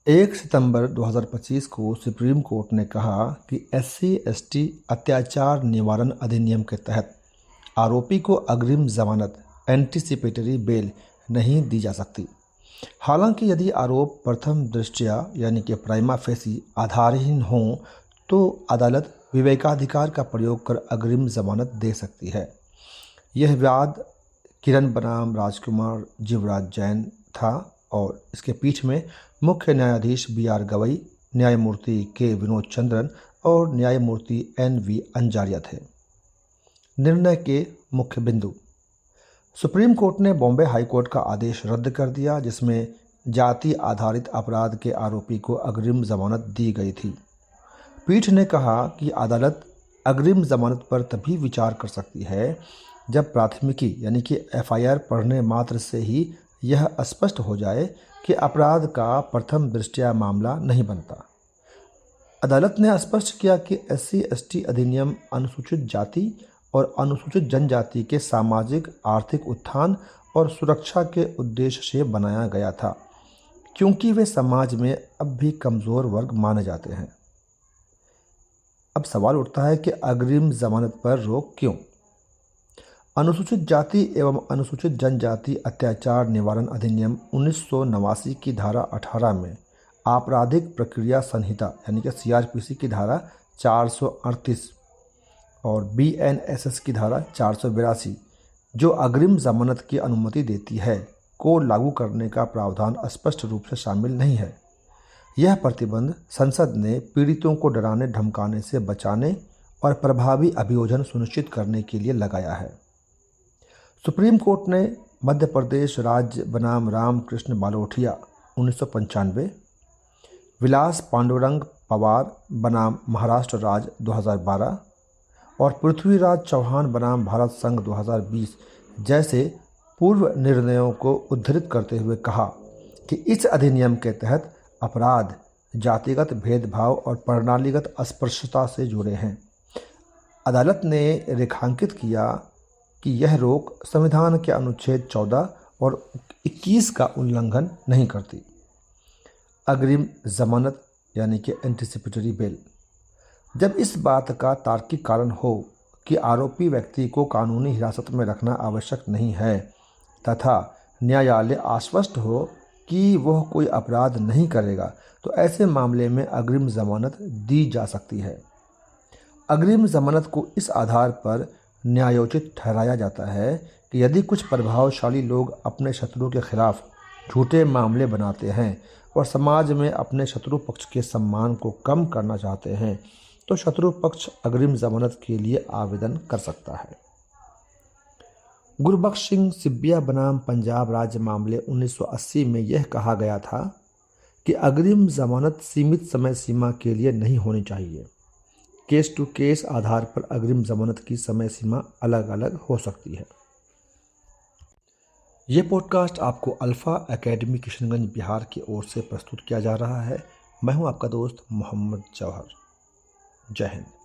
1 सितंबर 2025 को supreme court ने कहा कि SC/ST अत्याचार निवारण अधिनियम के तहत आरोपी को अग्रिम जमानत एंटीसिपेटरी बेल नहीं दी जा सकती। हालांकि यदि आरोप प्रथम दृष्टया यानी कि प्राइमा फेसी आधारहीन हों तो अदालत विवेकाधिकार का प्रयोग कर अग्रिम जमानत दे सकती है। यह वाद किरण बनाम राजकुमार जीवराज जैन था और इसके पीठ में मुख्य न्यायाधीश BR गवई, न्यायमूर्ति K विनोद चंद्रन और न्यायमूर्ति NV अंजारिया थे। निर्णय के मुख्य बिंदु। सुप्रीम कोर्ट ने बॉम्बे हाई कोर्ट का आदेश रद्द कर दिया जिसमें जाति आधारित अपराध के आरोपी को अग्रिम जमानत दी गई थी। पीठ ने कहा कि अदालत अग्रिम जमानत पर तभी विचार कर सकती है जब प्राथमिकी यानी कि FIR पढ़ने मात्र से ही यह स्पष्ट हो जाए कि अपराध का प्रथम दृष्टया मामला नहीं बनता। अदालत ने स्पष्ट किया कि SC/ST अधिनियम अनुसूचित जाति और अनुसूचित जनजाति के सामाजिक आर्थिक उत्थान और सुरक्षा के उद्देश्य से बनाया गया था क्योंकि वे समाज में अब भी कमज़ोर वर्ग माने जाते हैं। अब सवाल उठता है कि अग्रिम जमानत पर रोक क्यों? अनुसूचित जाति एवं अनुसूचित जनजाति अत्याचार निवारण अधिनियम 1989 की धारा 18 में आपराधिक प्रक्रिया संहिता यानी कि CRPC की धारा 438 और BNSS की धारा 482 जो अग्रिम जमानत की अनुमति देती है को लागू करने का प्रावधान स्पष्ट रूप से शामिल नहीं है। यह प्रतिबंध संसद ने पीड़ितों को डराने धमकाने से बचाने और प्रभावी अभियोजन सुनिश्चित करने के लिए लगाया है। सुप्रीम कोर्ट ने मध्य प्रदेश राज्य बनाम रामकृष्ण बालोठिया 1995, विलास पांडुरंग पवार बनाम महाराष्ट्र राज्य 2012 और पृथ्वीराज चौहान बनाम भारत संघ 2020 जैसे पूर्व निर्णयों को उद्धृत करते हुए कहा कि इस अधिनियम के तहत अपराध जातिगत भेदभाव और प्रणालीगत अस्पृश्यता से जुड़े हैं। अदालत ने रेखांकित किया कि यह रोक संविधान के अनुच्छेद 14 और 21 का उल्लंघन नहीं करती। अग्रिम जमानत यानी कि एंटीसिपेटरी बेल। जब इस बात का तार्किक कारण हो कि आरोपी व्यक्ति को कानूनी हिरासत में रखना आवश्यक नहीं है तथा न्यायालय आश्वस्त हो कि वह कोई अपराध नहीं करेगा तो ऐसे मामले में अग्रिम जमानत दी जा सकती है। अग्रिम जमानत को इस आधार पर न्यायोचित ठहराया जाता है कि यदि कुछ प्रभावशाली लोग अपने शत्रु के खिलाफ झूठे मामले बनाते हैं और समाज में अपने शत्रु पक्ष के सम्मान को कम करना चाहते हैं तो शत्रु पक्ष अग्रिम जमानत के लिए आवेदन कर सकता है। गुरबख्श सिंह सिब्बिया बनाम पंजाब राज्य मामले 1980 में यह कहा गया था कि अग्रिम जमानत सीमित समय सीमा के लिए नहीं होनी चाहिए। केस टू केस आधार पर अग्रिम जमानत की समय सीमा अलग अलग हो सकती है। ये पॉडकास्ट आपको अल्फ़ा एकेडमी किशनगंज बिहार की ओर से प्रस्तुत किया जा रहा है। मैं हूं आपका दोस्त मोहम्मद जौहर। जय हिंद।